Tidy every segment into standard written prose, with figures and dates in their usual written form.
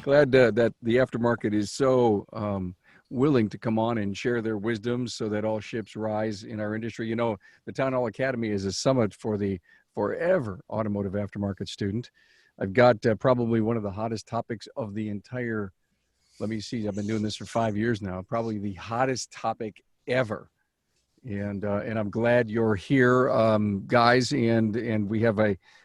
Glad that the aftermarket is so willing to come on and share their wisdom so that all ships rise in our industry. You know, the Town Hall Academy is a summit for the forever automotive aftermarket student. I've got probably one of the hottest topics of the entire, let me see, I've been doing this for 5 years now, probably the hottest topic ever. And I'm glad you're here, guys, and we have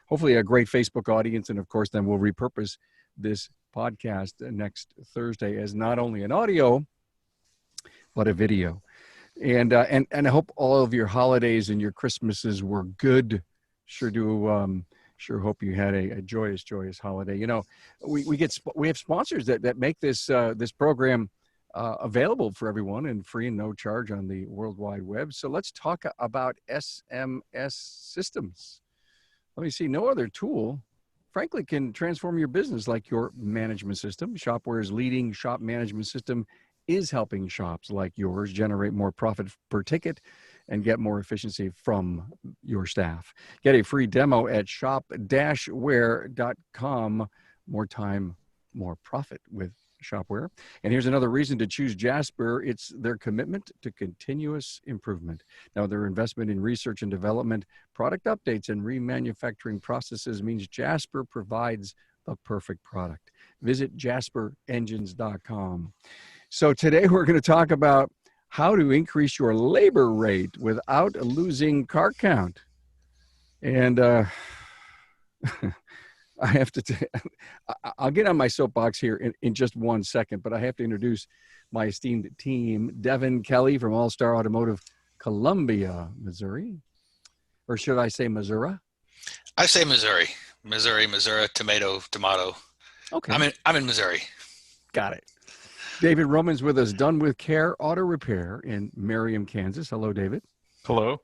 hopefully a great Facebook audience, and of course then we'll repurpose this podcast next Thursday as not only an audio but a video. And I hope all of your holidays and your Christmases were good. Sure hope you had a joyous holiday. You know, we have sponsors that make this program available for everyone and free and no charge on the World Wide Web. So let's talk about SMS systems. Let me see. No other tool, frankly, can transform your business like your management system. Shopware's leading shop management system is helping shops like yours generate more profit per ticket and get more efficiency from your staff. Get a free demo at shop-ware.com. More time, more profit with Shopware. And here's another reason to choose Jasper. It's their commitment to continuous improvement. Now, their investment in research and development, product updates, and remanufacturing processes means Jasper provides the perfect product. Visit jasperengines.com. So today we're going to talk about how to increase your labor rate without losing car count. And I have to, I'll get on my soapbox here in just 1 second, but I have to introduce my esteemed team. Devin Kelly from All-Star Automotive, Columbia, Missouri. Or should I say Missouri? I say Missouri. Missouri, tomato. Okay. I'm in Missouri. Got it. David Roman's with us, Done With Care Auto Repair in Merriam, Kansas. Hello, David. Hello.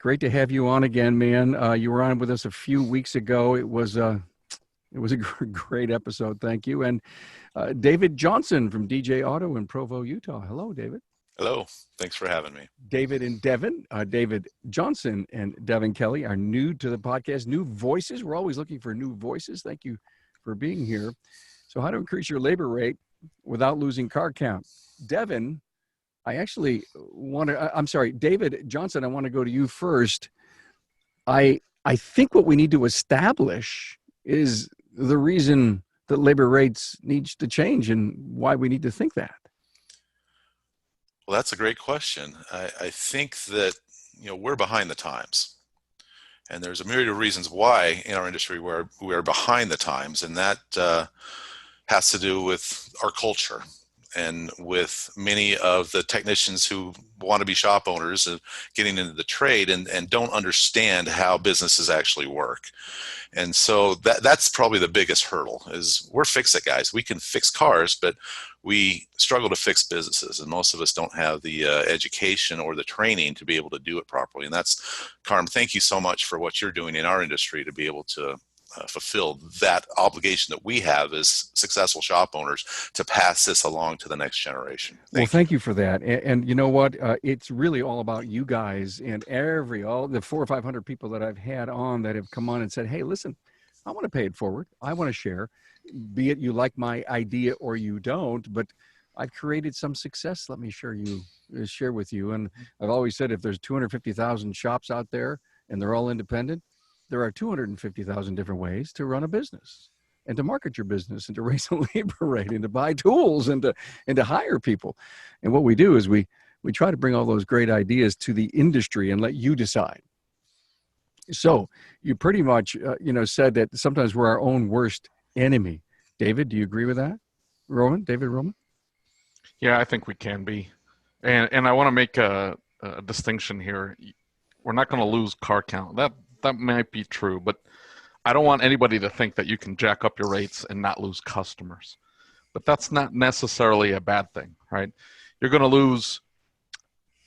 Great to have you on again, man. You were on with us a few weeks ago. It was a great episode. Thank you. And David Johnson from DJ Auto in Provo, Utah. Hello, David. Hello. Thanks for having me. David and Devin. David Johnson and Devin Kelly are new to the podcast, new voices. We're always looking for new voices. Thank you for being here. So how to increase your labor rate without losing car count. Devin, David Johnson, I want to go to you first. I think what we need to establish is the reason that labor rates needs to change and why we need to think that. Well, that's a great question. I think that, we're behind the times. And there's a myriad of reasons why in our industry we are behind the times, and that has to do with our culture and with many of the technicians who want to be shop owners and getting into the trade and don't understand how businesses actually work. And so that's probably the biggest hurdle is we're fix-it guys. We can fix cars, but we struggle to fix businesses, and most of us don't have the education or the training to be able to do it properly. And that's, Carm, thank you so much for what you're doing in our industry to be able to fulfill that obligation that we have as successful shop owners to pass this along to the next generation. Thank you for that. And you know what? It's really all about you guys and all the 400 or 500 people that I've had on that have come on and said, hey, listen, I want to pay it forward. I want to share, be it you like my idea or you don't, but I've created some success. Let me share with you. And I've always said, if there's 250,000 shops out there and they're all independent, there are 250,000 different ways to run a business and to market your business and to raise a labor rate and to buy tools and to hire people. And what we do is we try to bring all those great ideas to the industry and let you decide. So you pretty much, said that sometimes we're our own worst enemy. David, do you agree with that? David Roman? Yeah, I think we can be. And I want to make a distinction here. We're not going to lose car count. That might be true, but I don't want anybody to think that you can jack up your rates and not lose customers. But that's not necessarily a bad thing, right? You're going to lose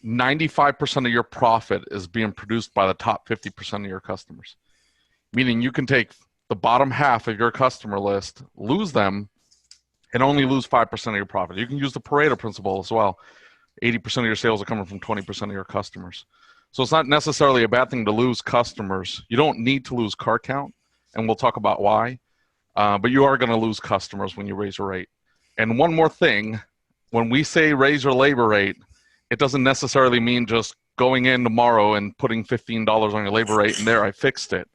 95% of your profit is being produced by the top 50% of your customers, meaning you can take the bottom half of your customer list, lose them, and only lose 5% of your profit. You can use the Pareto principle as well. 80% of your sales are coming from 20% of your customers. So it's not necessarily a bad thing to lose customers. You don't need to lose car count, and we'll talk about why. but you are going to lose customers when you raise your rate. And one more thing, when we say raise your labor rate, it doesn't necessarily mean just going in tomorrow and putting $15 on your labor rate and there I fixed it.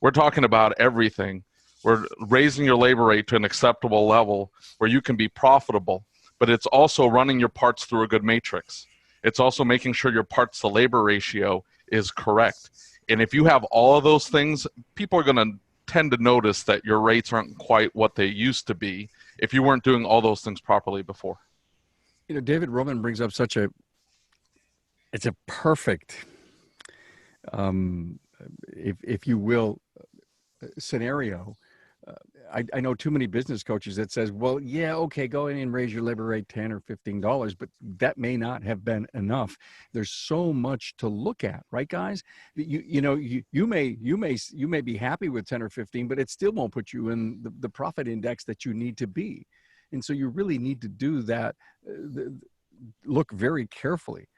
We're talking about everything. We're raising your labor rate to an acceptable level where you can be profitable, but it's also running your parts through a good matrix. It's also making sure your parts to labor ratio is correct. And if you have all of those things, people are going to tend to notice that your rates aren't quite what they used to be if you weren't doing all those things properly before. You know, David Roman brings up it's a perfect, if you will, scenario. I know too many business coaches that says, well, yeah, okay, go in and raise your labor rate $10 or $15, but that may not have been enough. There's so much to look at, right, guys? You may be happy with 10 or 15, but it still won't put you in the profit index that you need to be. And so you really need to do that, look very carefully.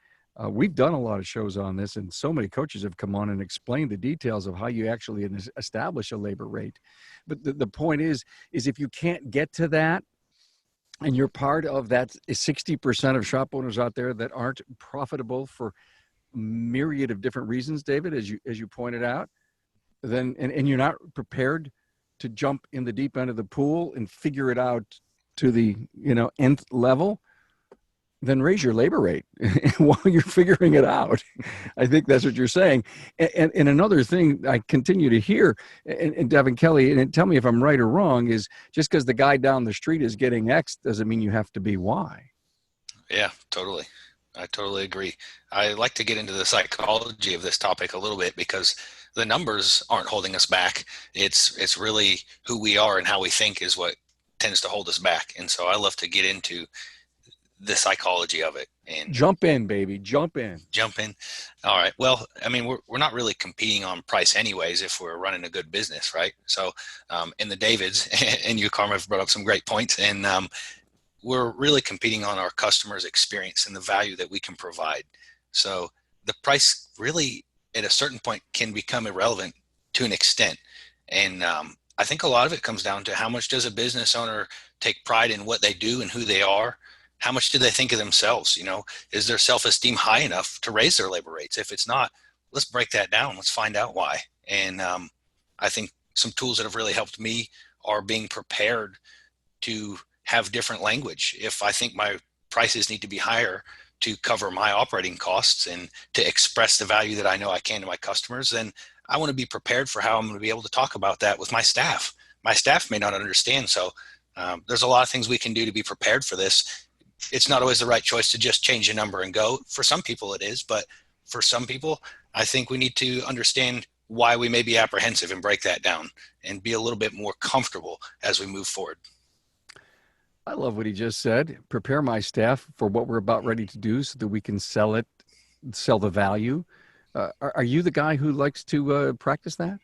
We've done a lot of shows on this, and so many coaches have come on and explained the details of how you actually establish a labor rate. But the point is if you can't get to that, and you're part of that 60% of shop owners out there that aren't profitable for a myriad of different reasons, David, as you pointed out, then and you're not prepared to jump in the deep end of the pool and figure it out to the nth level, then raise your labor rate while you're figuring it out. I think that's what you're saying. And another thing I continue to hear, and Devin Kelly, and tell me if I'm right or wrong, is just because the guy down the street is getting X doesn't mean you have to be Y. Yeah, totally. I totally agree. I like to get into the psychology of this topic a little bit because the numbers aren't holding us back. It's really who we are and how we think is what tends to hold us back. And so I love to get into the psychology of it. And jump in, baby, jump in. All right. Well, I mean, we're not really competing on price anyways if we're running a good business, right? So in the Davids and you, Carmen, have brought up some great points, and we're really competing on our customers' experience and the value that we can provide. So the price really at a certain point can become irrelevant to an extent. And I think a lot of it comes down to how much does a business owner take pride in what they do and who they are? How much do they think of themselves? Is their self-esteem high enough to raise their labor rates? If it's not, let's break that down. Let's find out why. And I think some tools that have really helped me are being prepared to have different language. If I think my prices need to be higher to cover my operating costs and to express the value that I know I can to my customers, then I want to be prepared for how I'm going to be able to talk about that with my staff. My staff may not understand. So there's a lot of things we can do to be prepared for this. It's not always the right choice to just change a number and go. For some people it is, but for some people, I think we need to understand why we may be apprehensive and break that down and be a little bit more comfortable as we move forward. I love what he just said. Prepare my staff for what we're about ready to do so that we can sell the value. Are you the guy who likes to practice that?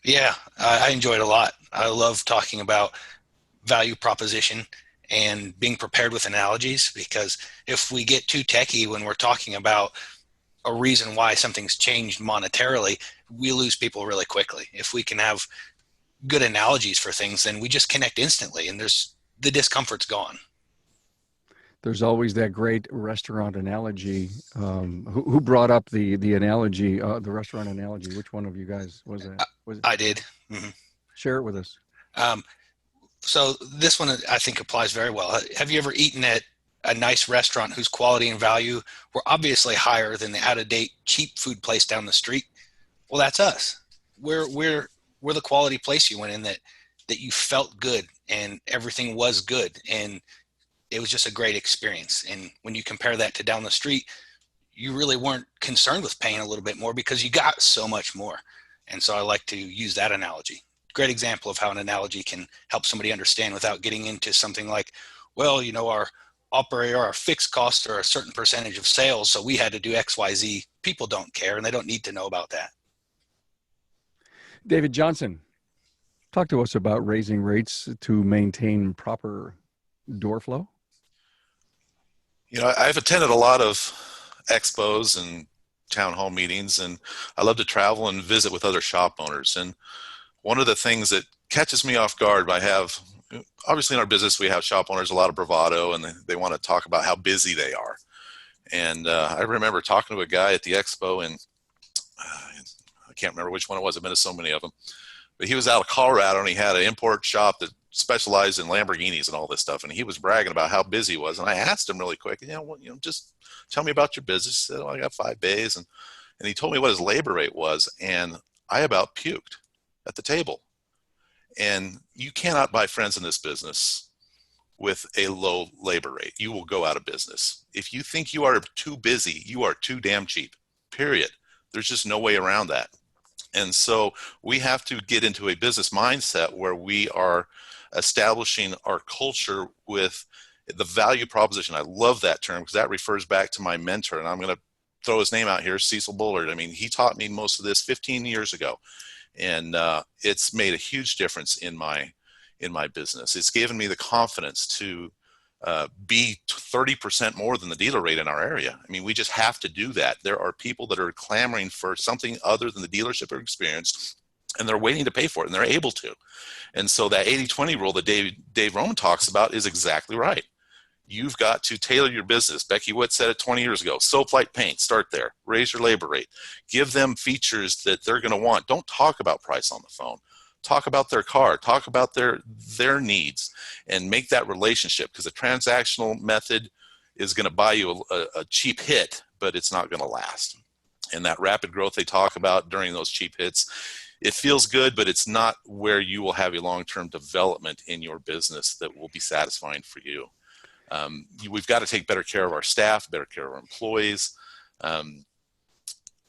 Yeah, I enjoy it a lot. I love talking about value proposition and being prepared with analogies, because if we get too techie when we're talking about a reason why something's changed monetarily, we lose people really quickly. If we can have good analogies for things, then we just connect instantly and the discomfort's gone. There's always that great restaurant analogy. Who brought up the analogy, the restaurant analogy? Which one of you guys was that? I did. Mm-hmm. Share it with us. So this one I think applies very well. Have you ever eaten at a nice restaurant whose quality and value were obviously higher than the out-of-date cheap food place down the street? Well, that's us. We're the quality place you went in that you felt good and everything was good and it was just a great experience. And when you compare that to down the street, you really weren't concerned with paying a little bit more because you got so much more. And so I like to use that analogy. Great example of how an analogy can help somebody understand without getting into something like, well, our fixed costs are a certain percentage of sales, so we had to do X, Y, Z. People don't care and they don't need to know about that. David Johnson, talk to us about raising rates to maintain proper door flow. I've attended a lot of expos and town hall meetings, and I love to travel and visit with other shop owners. And one of the things that catches me off guard, obviously in our business, we have shop owners, a lot of bravado, and they want to talk about how busy they are. And I remember talking to a guy at the expo, and I can't remember which one it was. I've been to so many of them. But he was out of Colorado, and he had an import shop that specialized in Lamborghinis and all this stuff. And he was bragging about how busy he was. And I asked him really quick, just tell me about your business. He said, I got 5 bays. And he told me what his labor rate was. And I about puked at the table. And you cannot buy friends in this business with a low labor rate. You will go out of business. If you think you are too busy, you are too damn cheap, period. There's just no way around that. And so we have to get into a business mindset where we are establishing our culture with the value proposition. I love that term because that refers back to my mentor, and I'm going to throw his name out here, Cecil Bullard. I mean, he taught me most of this 15 years ago, and it's made a huge difference in my business. It's given me the confidence to be 30% more than the dealer rate in our area. I mean, we just have to do that. There are people that are clamoring for something other than the dealership experience, and they're waiting to pay for it, and they're able to. And so that 80-20 rule that Dave Roman talks about is exactly right. You've got to tailor your business. Becky Witt said it 20 years ago. Soap Light Paint, start there. Raise your labor rate. Give them features that they're going to want. Don't talk about price on the phone. Talk about their car, talk about their needs, and make that relationship, because a transactional method is going to buy you a cheap hit, but it's not going to last. And that rapid growth they talk about during those cheap hits, it feels good, but it's not where you will have a long-term development in your business that will be satisfying for you. We've got to take better care of our staff, better care of our employees.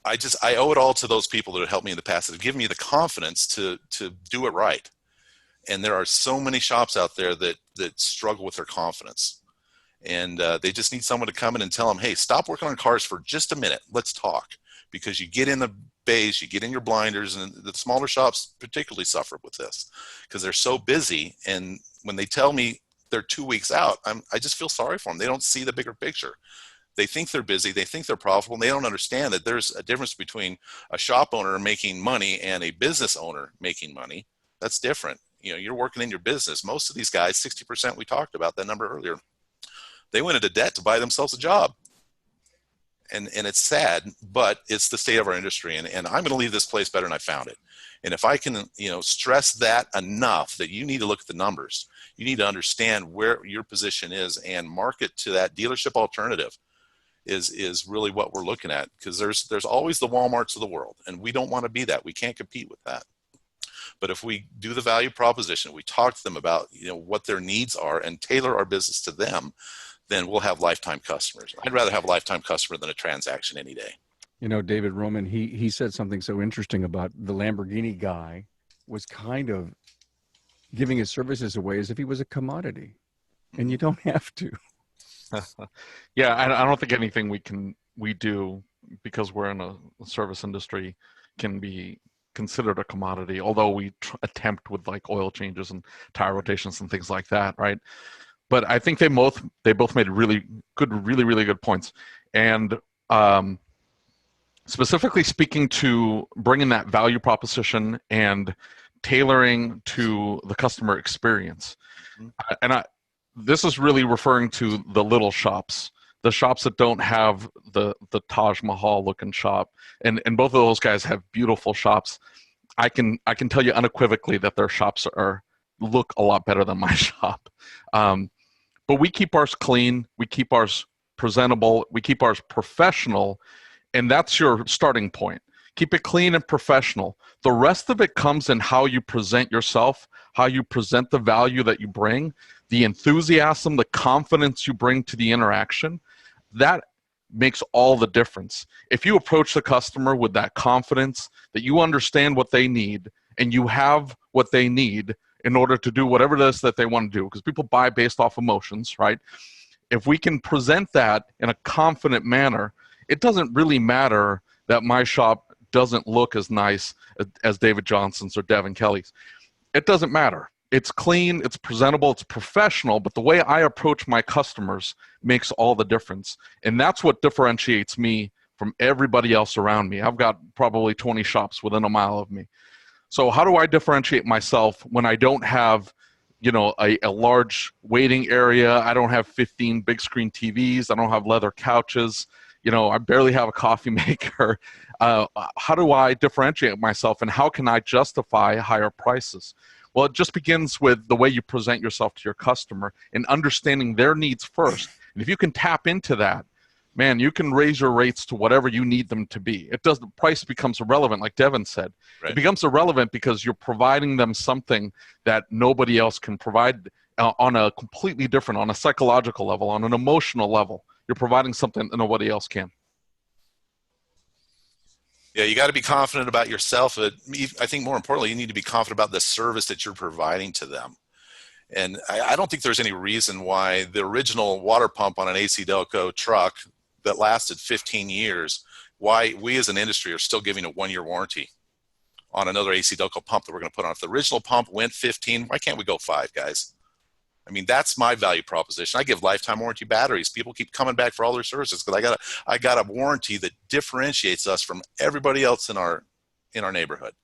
I owe it all to those people that have helped me in the past that have given me the confidence to do it right. And there are so many shops out there that struggle with their confidence. And they just need someone to come in and tell them, hey, stop working on cars for just a minute. Let's talk. Because you get in the bays, you get in your blinders, and the smaller shops particularly suffer with this because they're so busy. And when they tell me they're 2 weeks out, I just feel sorry for them. They don't see the bigger picture. They think they're busy, they think they're profitable, and they don't understand that there's a difference between a shop owner making money and a business owner making money. That's different. You're working in your business. Most of these guys, 60%, we talked about that number earlier, they went into debt to buy themselves a job. And it's sad, but it's the state of our industry. And I'm going to leave this place better than I found it. And if I can, stress that enough that you need to look at the numbers, you need to understand where your position is and market to that dealership alternative is really what we're looking at, because there's always the Walmarts of the world, and we don't want to be that. We can't compete with that. But if we do the value proposition, we talk to them about what their needs are and tailor our business to them, then we'll have lifetime customers. I'd rather have a lifetime customer than a transaction any day. David Roman, he said something so interesting about the Lamborghini guy was kind of giving his services away as if he was a commodity, and you don't have to. Yeah, I don't think anything we do, because we're in a service industry, can be considered a commodity, although we attempt with like oil changes and tire rotations and things like that, right? But I think they both made really good points. And specifically speaking to bringing that value proposition and tailoring to the customer experience. And this is really referring to the little shops, the shops that don't have the Taj Mahal looking shop. And both of those guys have beautiful shops. I can tell you unequivocally that their shops look a lot better than my shop. But we keep ours clean, we keep ours presentable, we keep ours professional, and that's your starting point. Keep it clean and professional. The rest of it comes in how you present yourself, how you present the value that you bring, the enthusiasm, the confidence you bring to the interaction. That makes all the difference. If you approach the customer with that confidence, that you understand what they need, and you have what they need in order to do whatever it is that they want to do, because people buy based off emotions, right? If we can present that in a confident manner, it doesn't really matter that my shop doesn't look as nice as David Johnson's or Devin Kelly's. It doesn't matter. It's clean, it's presentable, it's professional, but the way I approach my customers makes all the difference. And that's what differentiates me from everybody else around me. I've got probably 20 shops within a mile of me. So how do I differentiate myself when I don't have, you know, a large waiting area? I don't have 15 big screen TVs. I don't have leather couches. You know, I barely have a coffee maker. How do I differentiate myself, and how can I justify higher prices? Well, it just begins with the way you present yourself to your customer and understanding their needs first. And if you can tap into that, man, you can raise your rates to whatever you need them to be. It does, the price becomes irrelevant, like Devin said. Right. It becomes irrelevant because you're providing them something that nobody else can provide on a completely different, on a psychological level, on an emotional level. You're providing something that nobody else can. Yeah, you got to be confident about yourself. I think more importantly, you need to be confident about the service that you're providing to them. And I don't think there's any reason why the original water pump on an AC Delco truck that lasted 15 years, why we as an industry are still giving a 1-year warranty on another AC Delco pump that we're going to put on. If the original pump went 15, why can't we go 5, guys? I mean, that's my value proposition. I give lifetime warranty batteries. People keep coming back for all their services because I got a warranty that differentiates us from everybody else in our neighborhood.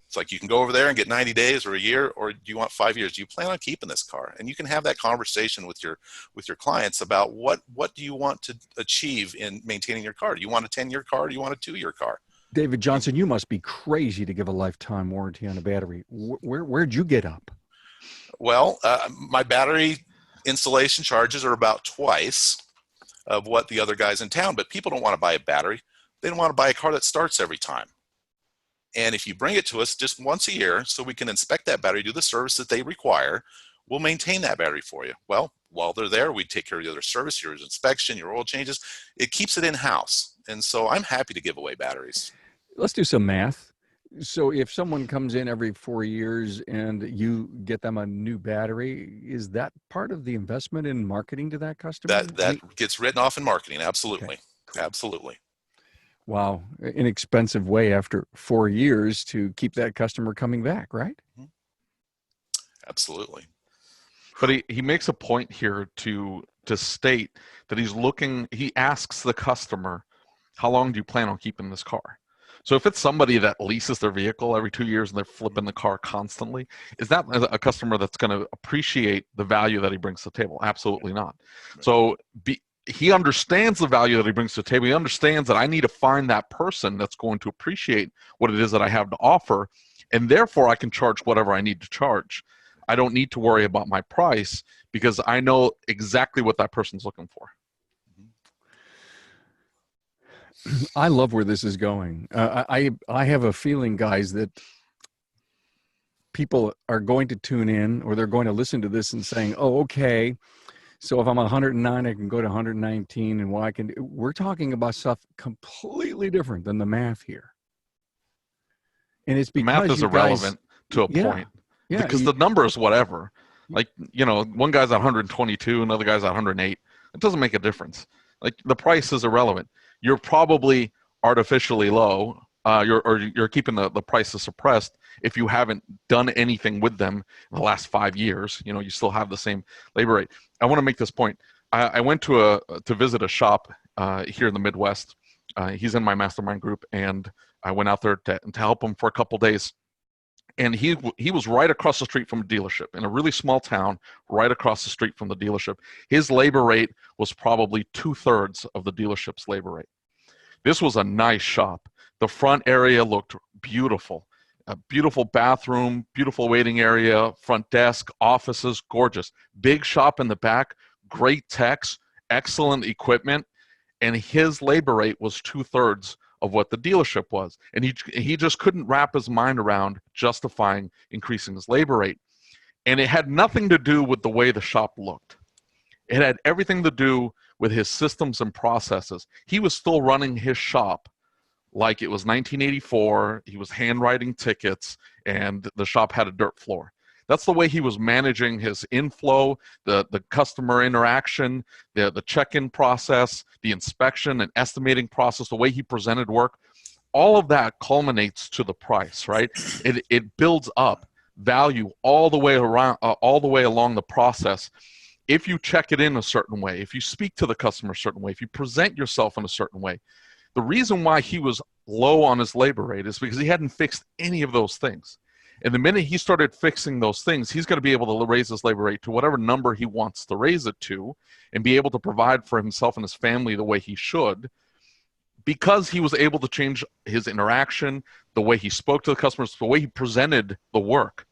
It's like you can go over there and get 90 days or a year, or do you want 5 years? Do you plan on keeping this car? And you can have that conversation with your clients about what do you want to achieve in maintaining your car? Do you want a 10-year car? Or do you want a 2-year car? David Johnson, you must be crazy to give a lifetime warranty on a battery. Where'd you get up? Well, my battery installation charges are about twice of what the other guys in town, but people don't want to buy a battery. They don't want to buy a car that starts every time. And if you bring it to us just once a year so we can inspect that battery, do the service that they require, we'll maintain that battery for you. Well, while they're there, we take care of the other service, your inspection, your oil changes. It keeps it in-house. And so I'm happy to give away batteries. Let's do some math. So if someone comes in every 4 years and you get them a new battery, is that part of the investment in marketing to that customer? That gets written off in marketing. Absolutely. Okay, cool. Absolutely. Wow. Inexpensive way after 4 years to keep that customer coming back, right? Absolutely. But he makes a point here to state that he asks the customer, how long do you plan on keeping this car? So if it's somebody that leases their vehicle every 2 years and they're flipping the car constantly, is that a customer that's going to appreciate the value that he brings to the table? Absolutely not. Right. So he understands the value that he brings to the table. He understands that I need to find that person that's going to appreciate what it is that I have to offer, and therefore I can charge whatever I need to charge. I don't need to worry about my price because I know exactly what that person's looking for. I love where this is going. I have a feeling, guys, that people are going to tune in, or they're going to listen to this and saying, oh, okay, so if I'm 109, I can go to 119, and we're talking about stuff completely different than the math here. And it's because math is irrelevant to a point. Yeah, because the number is whatever. Like, you know, one guy's at 122, another guy's at 108. It doesn't make a difference. Like, the price is irrelevant. You're probably artificially low. You're keeping the prices suppressed if you haven't done anything with them in the last 5 years. You know, you still have the same labor rate. I want to make this point. I went to visit a shop here in the Midwest. He's in my mastermind group, and I went out there to help him for a couple days. And he was right across the street from a dealership in a really small town, right across the street from the dealership. His labor rate was probably 2/3 of the dealership's labor rate. This was a nice shop. The front area looked beautiful. A beautiful bathroom, beautiful waiting area, front desk, offices, gorgeous. Big shop in the back, great techs, excellent equipment, and his labor rate was 2/3 of what the dealership was. And he just couldn't wrap his mind around justifying increasing his labor rate. And it had nothing to do with the way the shop looked. It had everything to do with his systems and processes. He was still running his shop like it was 1984. He was handwriting tickets, and the shop had a dirt floor. That's the way he was managing his inflow, the customer interaction, the check-in process, the inspection and estimating process, the way he presented work. All of that culminates to the price, right? It builds up value all the way around, all the way along the process. If you check it in a certain way, if you speak to the customer a certain way, if you present yourself in a certain way. The reason why he was low on his labor rate is because he hadn't fixed any of those things. And the minute he started fixing those things, he's going to be able to raise his labor rate to whatever number he wants to raise it to and be able to provide for himself and his family the way he should, because he was able to change his interaction, the way he spoke to the customers, the way he presented the work.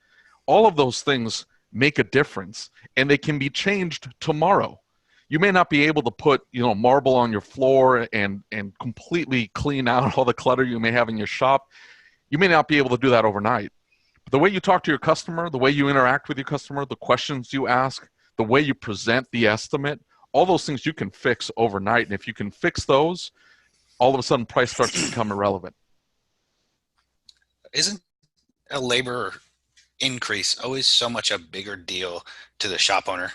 All of those things make a difference, and they can be changed tomorrow. You may not be able to put, marble on your floor and completely clean out all the clutter you may have in your shop. You may not be able to do that overnight. But the way you talk to your customer, the way you interact with your customer, the questions you ask, the way you present the estimate, all those things you can fix overnight. And if you can fix those, all of a sudden price starts to become irrelevant. Isn't a labor increase always so much a bigger deal to the shop owner?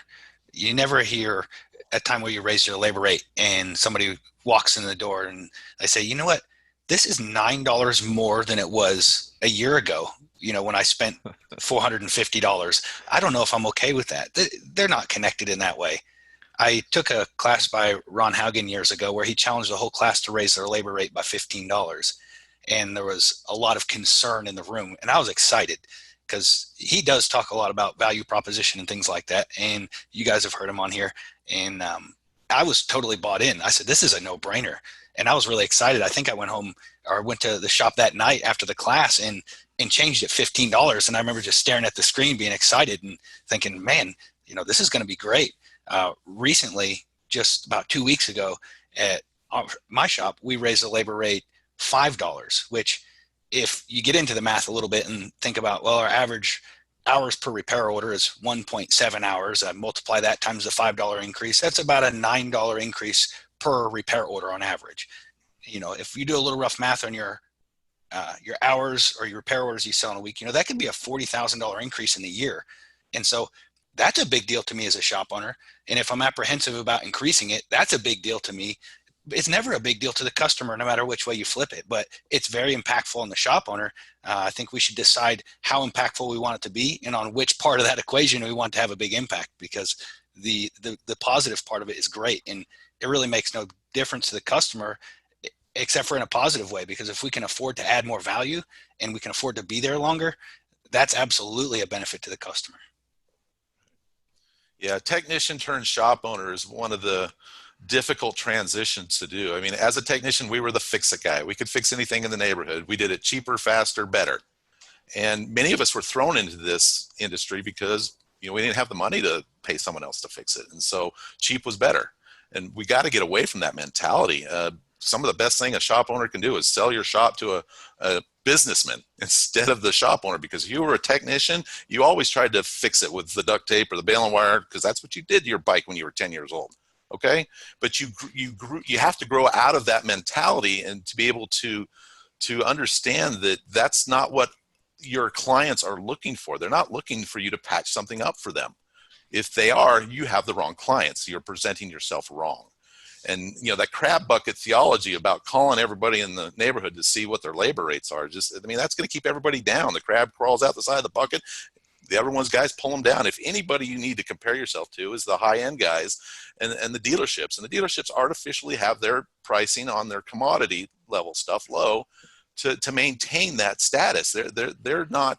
You never hear a time where you raise your labor rate and somebody walks in the door and they say, you know what, this is $9 more than it was a year ago. When I spent $450, I don't know if I'm okay with that. They're not connected in that way. I took a class by Ron Haugen years ago where he challenged the whole class to raise their labor rate by $15. And there was a lot of concern in the room. And I was excited because he does talk a lot about value proposition and things like that. And you guys have heard him on here. And I was totally bought in. I said, this is a no-brainer. And I was really excited. I think I went home or went to the shop that night after the class and changed it $15. And I remember just staring at the screen, being excited and thinking, man, this is going to be great. Recently, just about 2 weeks ago at my shop, we raised the labor rate $5, which if you get into the math a little bit and think about, well, our average hours per repair order is 1.7 hours. I multiply that times the $5 increase. That's about a $9 increase per repair order on average. If you do a little rough math on your hours or your repair orders you sell in a week, that could be a $40,000 increase in the year. And so that's a big deal to me as a shop owner. And if I'm apprehensive about increasing it, that's a big deal to me. It's never a big deal to the customer, no matter which way you flip it, but it's very impactful on the shop owner. I think we should decide how impactful we want it to be and on which part of that equation we want to have a big impact, because the positive part of it is great. And it really makes no difference to the customer except for in a positive way, because if we can afford to add more value and we can afford to be there longer, that's absolutely a benefit to the customer. Yeah, technician turned shop owner is one of the difficult transitions to do. I mean, as a technician, we were the fix-it guy. We could fix anything in the neighborhood. We did it cheaper, faster, better. And many of us were thrown into this industry because we didn't have the money to pay someone else to fix it. And so cheap was better. And we got to get away from that mentality. Some of the best thing a shop owner can do is sell your shop to a businessman instead of the shop owner, because if you were a technician, you always tried to fix it with the duct tape or the baling wire, because that's what you did to your bike when you were 10 years old. Okay. But you have to grow out of that mentality and to be able to understand that that's not what your clients are looking for. They're not looking for you to patch something up for them. If they are, you have the wrong clients. You're presenting yourself wrong. And that crab bucket theology about calling everybody in the neighborhood to see what their labor rates are, that's going to keep everybody down. The crab crawls out the side of the bucket. Everyone's guys pull them down. If anybody you need to compare yourself to is the high-end guys and the dealerships. And the dealerships artificially have their pricing on their commodity level stuff low to maintain that status. They're not,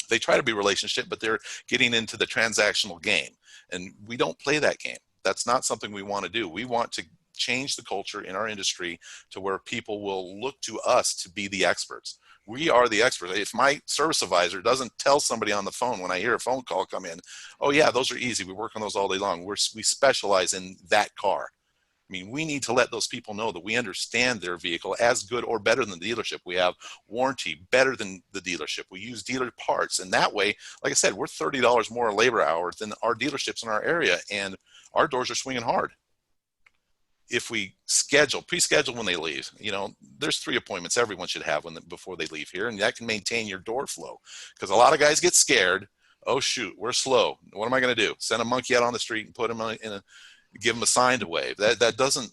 they try to be relationship, but they're getting into the transactional game. And we don't play that game. That's not something we want to do. We want to change the culture in our industry to where people will look to us to be the experts. We are the experts. If my service advisor doesn't tell somebody on the phone when I hear a phone call come in, oh yeah, those are easy. We work on those all day long. We specialize in that car. I mean, we need to let those people know that we understand their vehicle as good or better than the dealership. We have warranty better than the dealership. We use dealer parts. And that way, like I said, we're $30 more a labor hour than our dealerships in our area. And our doors are swinging hard. If we pre-schedule when they leave, there's 3 appointments everyone should have before they leave here. And that can maintain your door flow, because a lot of guys get scared. Oh shoot, we're slow. What am I going to do? Send a monkey out on the street and put him give him a sign to wave. That doesn't,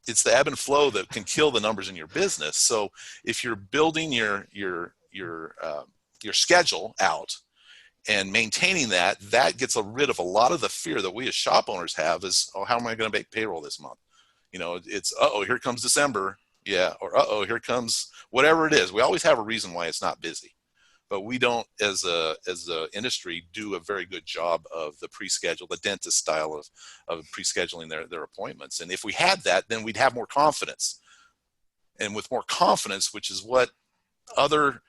it's the ebb and flow that can kill the numbers in your business. So if you're building your schedule out and maintaining that gets rid of a lot of the fear that we as shop owners have is, oh, how am I going to make payroll this month? It's, here comes December. Yeah, or uh-oh, here comes whatever it is. We always have a reason why it's not busy. But we don't, as a industry, do a very good job of the pre-schedule, the dentist style of pre-scheduling their appointments. And if we had that, then we'd have more confidence. And with more confidence, which is what other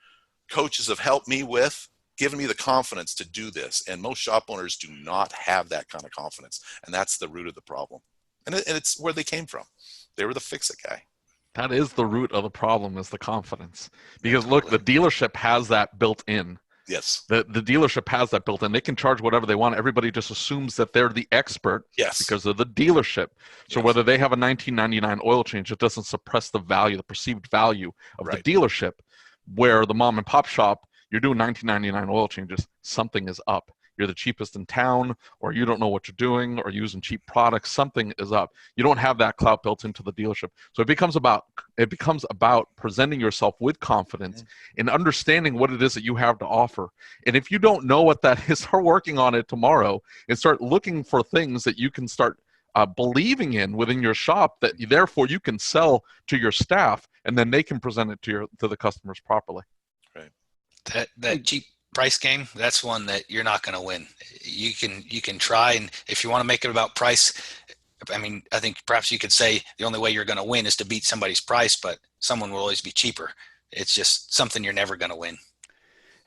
coaches have helped me with, given me the confidence to do this. And most shop owners do not have that kind of confidence. And that's the root of the problem. And it's where they came from. They were the fix-it guy. That is the root of the problem, is the confidence. Because look, the dealership has that built in. Yes. The dealership has that built in. They can charge whatever they want. Everybody just assumes that they're the expert because of the dealership. So whether they have a $19.99 oil change, it doesn't suppress the value, the perceived value of the dealership. Where the mom and pop shop, you're doing $19.99 oil changes, something is up. You're the cheapest in town, or you don't know what you're doing, or using cheap products, something is up. You don't have that clout built into the dealership. So it becomes about presenting yourself with confidence and understanding what it is that you have to offer. And if you don't know what that is, start working on it tomorrow and start looking for things that you can start believing in within your shop, that therefore you can sell to your staff, and then they can present it to the customers properly. Right. That cheap price game, that's one that you're not going to win. You can try, and if you want to make it about price, I mean, I think perhaps you could say the only way you're going to win is to beat somebody's price, but someone will always be cheaper. It's just something you're never going to win.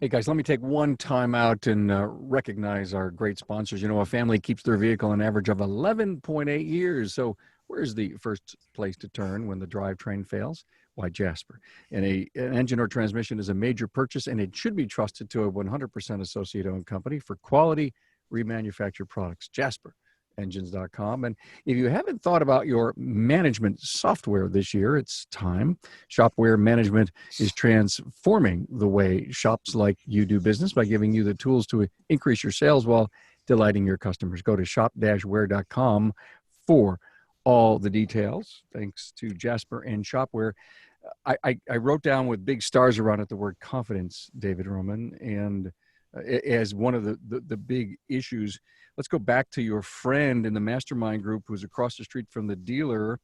Hey guys, let me take one time out and recognize our great sponsors. You know, a family keeps their vehicle an average of 11.8 years. So where's the first place to turn when the drivetrain fails? Why, Jasper. And an engine or transmission is a major purchase, and it should be trusted to a 100% associate-owned company for quality remanufactured products. JasperEngines.com. And if you haven't thought about your management software this year, it's time. Shopware Management is transforming the way shops like you do business by giving you the tools to increase your sales while delighting your customers. Go to shop-ware.com for all the details. Thanks to Jasper and Shopware. I wrote down with big stars around it the word confidence, David Roman, and as one of the big issues. Let's go back to your friend in the mastermind group who's across the street from the dealer,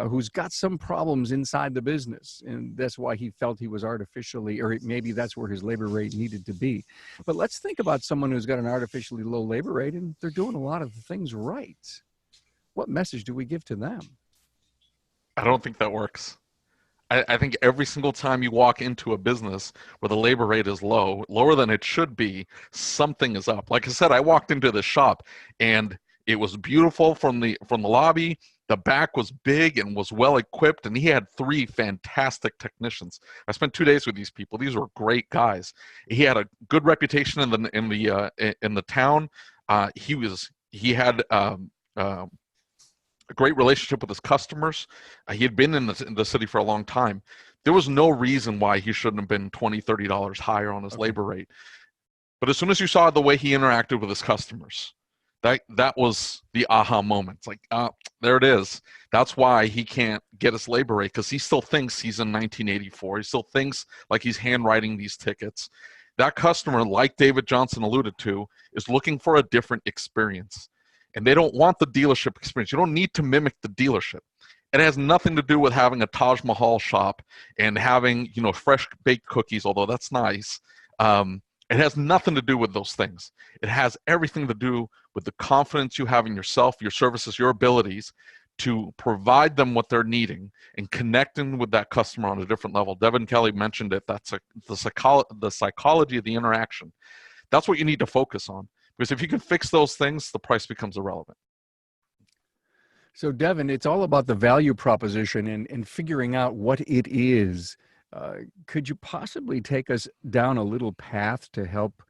who's got some problems inside the business, and that's why he felt he was artificially, or maybe that's where his labor rate needed to be. But let's think about someone who's got an artificially low labor rate and they're doing a lot of things right. What message do we give to them? I don't think that works. I think every single time you walk into a business where the labor rate is low, lower than it should be, something is up. Like I said, I walked into the shop and it was beautiful from the lobby. The back was big and was well equipped, and he had 3 fantastic technicians. I spent 2 days with these people. These were great guys. He had a good reputation in the town. He had a great relationship with his customers. He had been in the city for a long time. There was no reason why he shouldn't have been $20, $30 higher on his labor rate. But as soon as you saw the way he interacted with his customers, that was the aha moment. It's like, there it is. That's why he can't get his labor rate, because he still thinks he's in 1984. He still thinks like he's handwriting these tickets. That customer, like David Johnson alluded to, is looking for a different experience. And they don't want the dealership experience. You don't need to mimic the dealership. It has nothing to do with having a Taj Mahal shop and having, fresh baked cookies, although that's nice. It has nothing to do with those things. It has everything to do with the confidence you have in yourself, your services, your abilities to provide them what they're needing and connecting with that customer on a different level. Devin Kelly mentioned it. That's the psychology of the interaction. That's what you need to focus on. Because if you can fix those things, the price becomes irrelevant. So, Devin, it's all about the value proposition and figuring out what it is. Could you possibly take us down a little path to help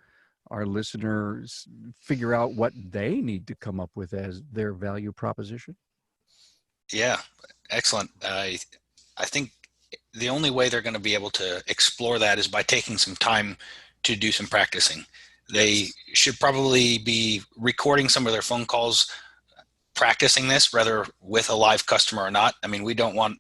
our listeners figure out what they need to come up with as their value proposition? Yeah, excellent. I think the only way they're going to be able to explore that is by taking some time to do some practicing. They should probably be recording some of their phone calls, practicing this, whether with a live customer or not. I mean, we don't want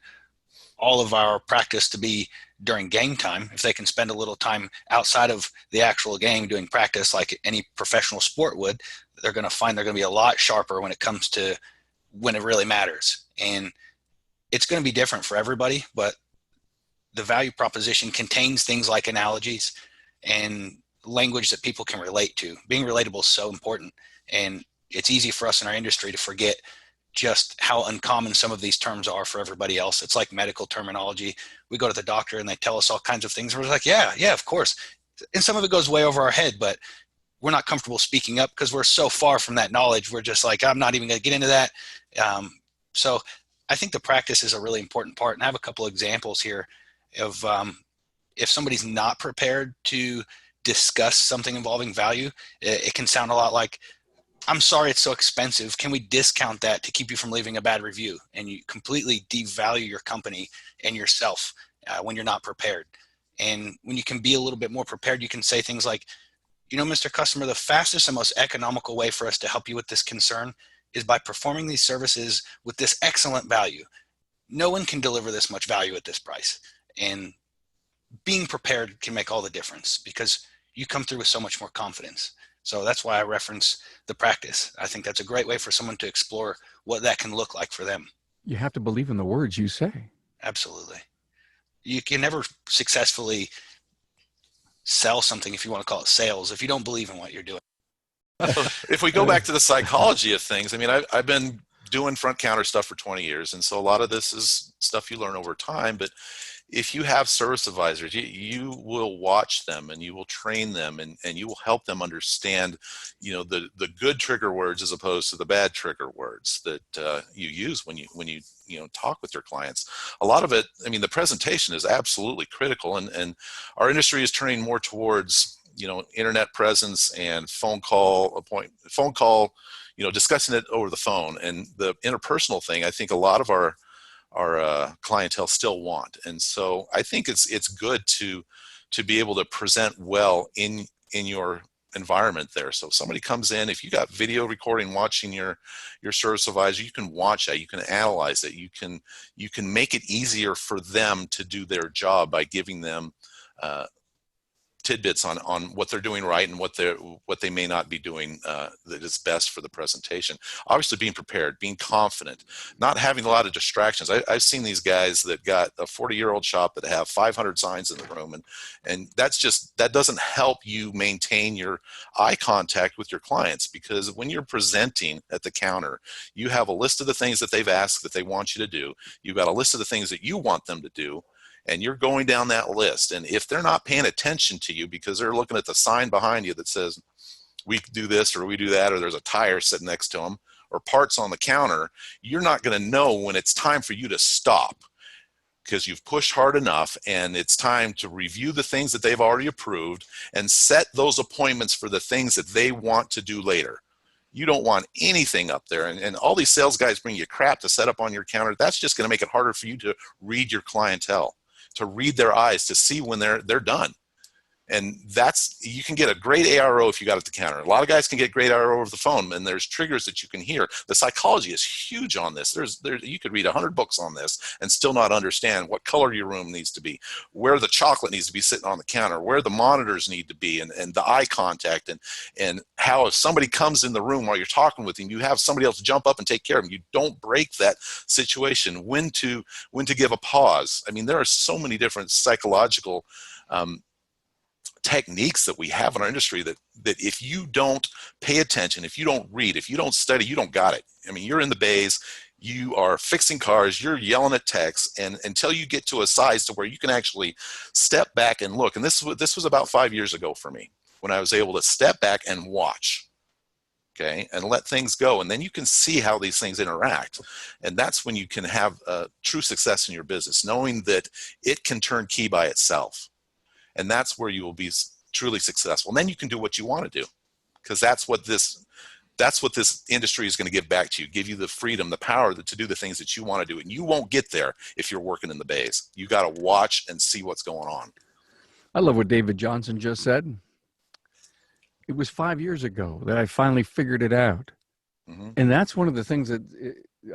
all of our practice to be during game time. If they can spend a little time outside of the actual game doing practice like any professional sport would, they're going to find they're going to be a lot sharper when it comes to when it really matters. And it's going to be different for everybody, but the value proposition contains things like analogies and language that people can relate to. Being relatable is so important. And it's easy for us in our industry to forget just how uncommon some of these terms are for everybody else. It's like medical terminology. We go to the doctor and they tell us all kinds of things. And we're like, yeah, of course. And some of it goes way over our head, but we're not comfortable speaking up because we're so far from that knowledge. We're just like, I'm not even going to get into that. So I think the practice is a really important part. And I have a couple of examples here of if somebody's not prepared to discuss something involving value, it can sound a lot like, I'm sorry it's so expensive. Can we discount that to keep you from leaving a bad review? And you completely devalue your company and yourself when you're not prepared. And when you can be a little bit more prepared, you can say things like, you know, Mr. Customer, the fastest and most economical way for us to help you with this concern is by performing these services with this excellent value. No one can deliver this much value at this price. And being prepared can make all the difference because you come through with so much more confidence. So that's why I reference the practice. I think that's a great way for someone to explore what that can look like for them. You have to believe in the words you say. Absolutely. You can never successfully sell something, if you want to call it sales, if you don't believe in what you're doing. If we go back to the psychology of things, I mean, I've been doing front counter stuff for 20 years. And so a lot of this is stuff you learn over time. But if you have service advisors, you will watch them and you will train them and you will help them understand, you know, the good trigger words as opposed to the bad trigger words that you use when you talk with your clients. A lot of it, I mean, the presentation is absolutely critical, and our industry is turning more towards, you know, internet presence and phone call, discussing it over the phone. And the interpersonal thing, I think a lot of our clientele still want. And so I think it's good to be able to present well in your environment there. So if somebody comes in, if you got video recording watching your service advisor, you can watch that, you can analyze it, you can make it easier for them to do their job by giving them tidbits on what they're doing right and what they may not be doing that is best for the presentation. Obviously being prepared, being confident, not having a lot of distractions. I've seen these guys that got a 40-year-old shop that have 500 signs in the room, and that doesn't help you maintain your eye contact with your clients, because when you're presenting at the counter, you have a list of the things that they've asked that they want you to do. You've got a list of the things that you want them to do, and you're going down that list. And if they're not paying attention to you because they're looking at the sign behind you that says, we do this or we do that, or there's a tire sitting next to them, or parts on the counter, you're not going to know when it's time for you to stop, because you've pushed hard enough and it's time to review the things that they've already approved and set those appointments for the things that they want to do later. You don't want anything up there. And all these sales guys bring you crap to set up on your counter. That's just going to make it harder for you to read your clientele, to read their eyes, to see when they're done. And you can get a great ARO if you got it at the counter. A lot of guys can get great ARO over the phone, and there's triggers that you can hear. The psychology is huge on this. You could read 100 books on this and still not understand what color your room needs to be, where the chocolate needs to be sitting on the counter, where the monitors need to be, and the eye contact, and how if somebody comes in the room while you're talking with him, you have somebody else jump up and take care of him. You don't break that situation. When to give a pause. I mean, there are so many different psychological techniques that we have in our industry that if you don't pay attention, if you don't read, if you don't study, you don't got it. I mean, you're in the bays, you are fixing cars, you're yelling at techs, and until you get to a size to where you can actually step back and look. And this was about 5 years ago for me, when I was able to step back and watch, okay, and let things go. And then you can see how these things interact. And that's when you can have true success in your business, knowing that it can turn key by itself. And that's where you will be truly successful. And then you can do what you want to do, because that's what this industry is going to give back to you, give you the freedom, the power to do the things that you want to do. And you won't get there if you're working in the bays. You got to watch and see what's going on. I love what David Johnson just said. It was 5 years ago that I finally figured it out. Mm-hmm. And that's one of the things that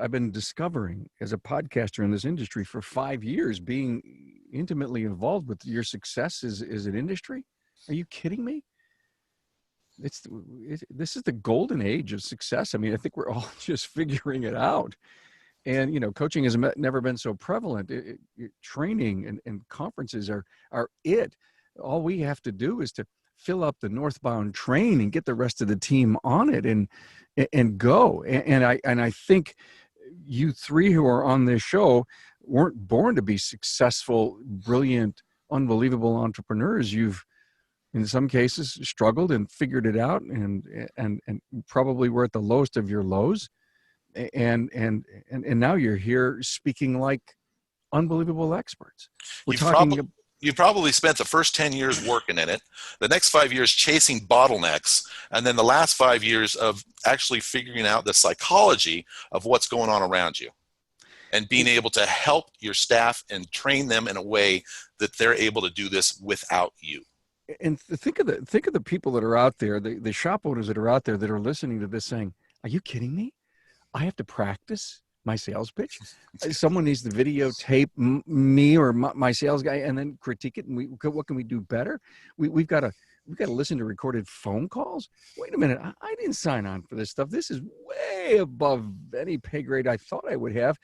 I've been discovering as a podcaster in this industry for 5 years, being intimately involved with your success as an industry. Are you kidding me? This is the golden age of success. I mean, I think we're all just figuring it out. And coaching has never been so prevalent. Training and conferences are it. All we have to do is to fill up the northbound train and get the rest of the team on it and go. And I think you three who are on this show weren't born to be successful, brilliant, unbelievable entrepreneurs. You've, in some cases, struggled and figured it out, and probably were at the lowest of your lows. And now you're here speaking like unbelievable experts. You've probably spent the first 10 years working in it, the next 5 years chasing bottlenecks, and then the last 5 years of actually figuring out the psychology of what's going on around you and being able to help your staff and train them in a way that they're able to do this without you. And think of the people that are out there, the shop owners that are out there that are listening to this saying, are you kidding me? I have to practice my sales pitch. Someone needs to videotape me or my sales guy and then critique it. And what can we do better? We've got to listen to recorded phone calls. Wait a minute. I didn't sign on for this stuff. This is way above any pay grade I thought I would have.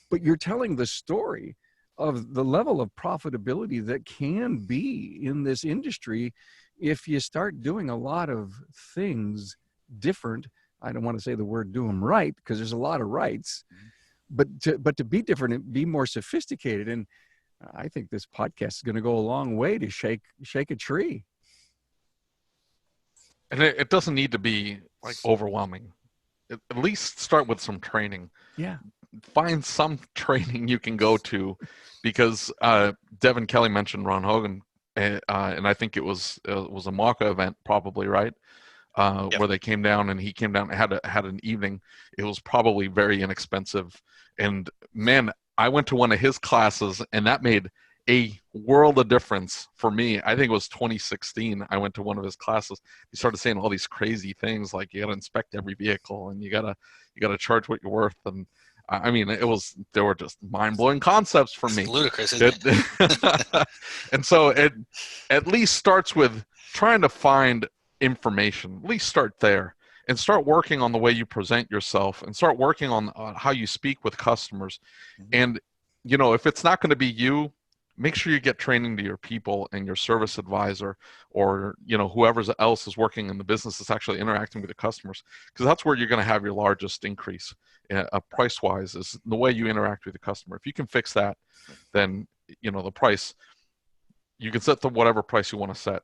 But you're telling the story of the level of profitability that can be in this industry if you start doing a lot of things different. I don't want to say the word do them right, because there's a lot of rights, but to be different and be more sophisticated. And I think this podcast is going to go a long way to shake a tree. And it doesn't need to be like overwhelming. At least start with some training. Yeah. Find some training you can go to, because Devin Kelly mentioned Ron Hogan, and I think it was a Maka event, probably, right? Yep. Where they came down and he came down and had an evening. It was probably very inexpensive. And man, I went to one of his classes and that made a world of difference for me. I think it was 2016. I went to one of his classes. He started saying all these crazy things like you got to inspect every vehicle and you got to charge what you're worth. And I mean, there were just mind-blowing concepts for me. It's ludicrous, isn't it? And so it at least starts with trying to find information. At least start there and start working on the way you present yourself and start working on how you speak with customers. And, if it's not going to be you, make sure you get training to your people and your service advisor or, whoever else is working in the business that's actually interacting with the customers, because that's where you're going to have your largest increase price-wise, is the way you interact with the customer. If you can fix that, then, the price, you can set the whatever price you want to set.